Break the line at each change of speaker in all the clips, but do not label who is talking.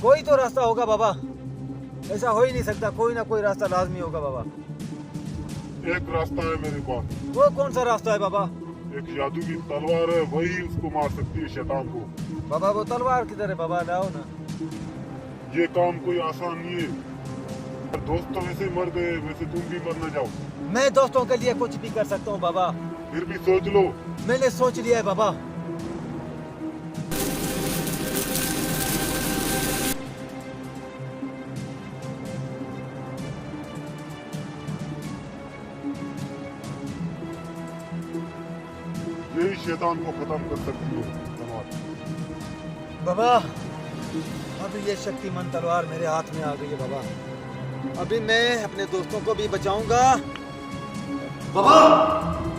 कोई तो रास्ता होगा बाबा, ऐसा हो ही नहीं सकता, कोई ना कोई रास्ता लाजमी होगा बाबा।
एक रास्ता है मेरे पास।
वो कौन सा रास्ता है बाबा?
एक जादू की तलवार है, वही उसको मार सकती है शैतान को।
बाबा वो तलवार किधर है बाबा, लाओ ना।
ये काम कोई आसान नहीं है। दोस्त तो वैसे मर गए, वैसे तुम भी मर न जाओ।
मैं दोस्तों के लिए कुछ भी कर सकता हूँ बाबा।
फिर भी सोच लो।
मैंने सोच लिया है बाबा।
यही शैतान को खत्म कर सकती है तलवार।
बाबा अभी ये शक्तिमान तलवार मेरे हाथ में आ गई है बाबा। अभी मैं अपने दोस्तों को भी बचाऊंगा बाबा,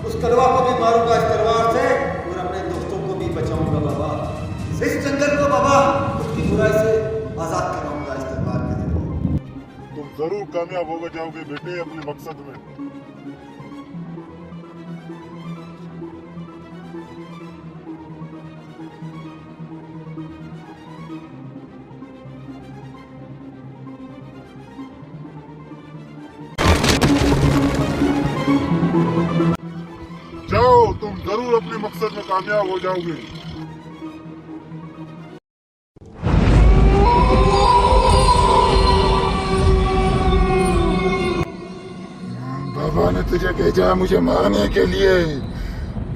उस कलवा को भी मारूंगा इस तलवार से, और अपने दोस्तों को भी बचाऊंगा बाबा। इस जंगल को बाबा उसकी बुराई से आजाद कराऊंगा इस तलवार के जरिए।
तुम जरूर कामयाब हो जाओगे बेटे अपने मकसद में। जाओ, तुम जरूर अपने मकसद में कामयाब हो जाओगे। बाबा ने तुझे भेजा है मुझे मारने के लिए।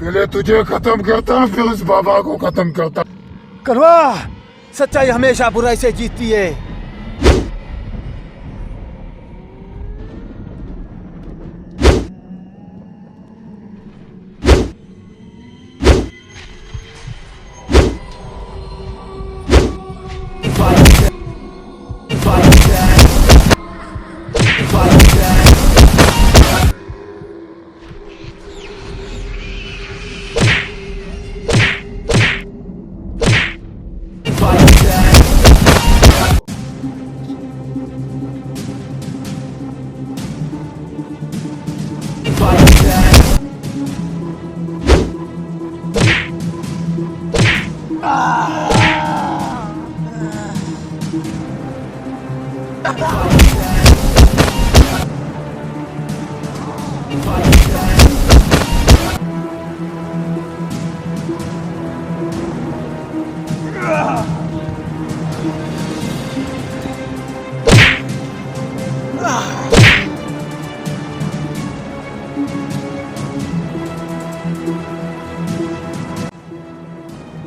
पहले तुझे खत्म करता, फिर उस बाबा को खत्म करता।
कलवा, सच्चाई हमेशा बुराई से जीतती है।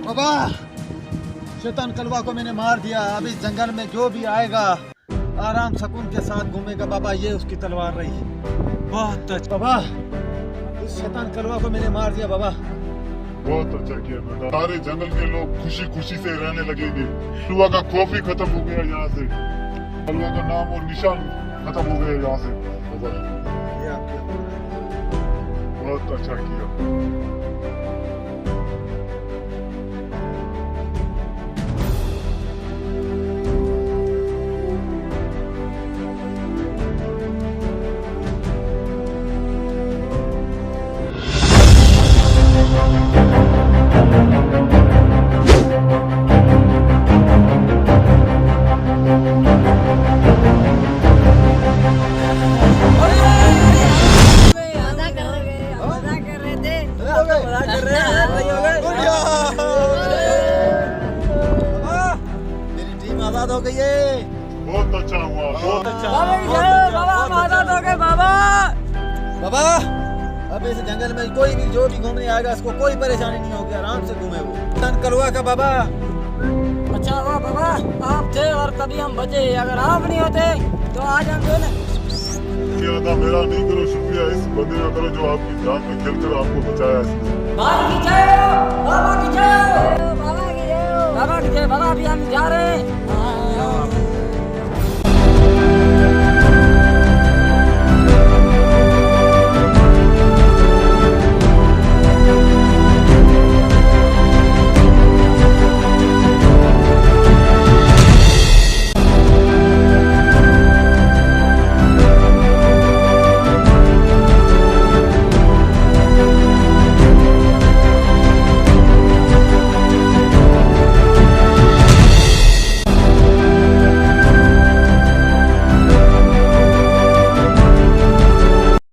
बाबा शैतान कलवा को मैंने मार दिया। अब इस जंगल में जो भी आएगा आराम सुकून के साथ घूमेगा बाबा। ये उसकी तलवार रही। बहुत अच्छा बाबा, इस शैतान कलवा को मैंने मार दिया बाबा।
बहुत अच्छा किया बेटा। सारे जंगल के लोग खुशी खुशी से रहने लगेंगे। कलवा का खौफ ही खत्म हो गया यहाँ से। कलवा का नाम और निशान खत्म हो गया यहाँ से।
ये आपके
बहुत अच्छा किया। आजाद हो गई है। बहुत अच्छा हुआ, बहुत अच्छा।
बाबा आजाद हो गए बाबा।
बाबा अब इस जंगल में कोई भी जो भी घूमने आएगा इसको कोई परेशानी नहीं होगी, आराम से घूमे वो। शैतान कलवा का बाबा।
अच्छा हुआ बाबा आप थे और तभी हम बचे। अगर आप नहीं होते तो आज हम जो
अदा मेरा नहीं करो, शुक्रिया इस बंदे का करो जो आपकी जान में खेलकर आपको बचाया इसने।
बाबा की जय हो, बाबा की जय हो, बाबा की जय हो, बाबा की जय। बाबा अभी हम जा रहे हैं।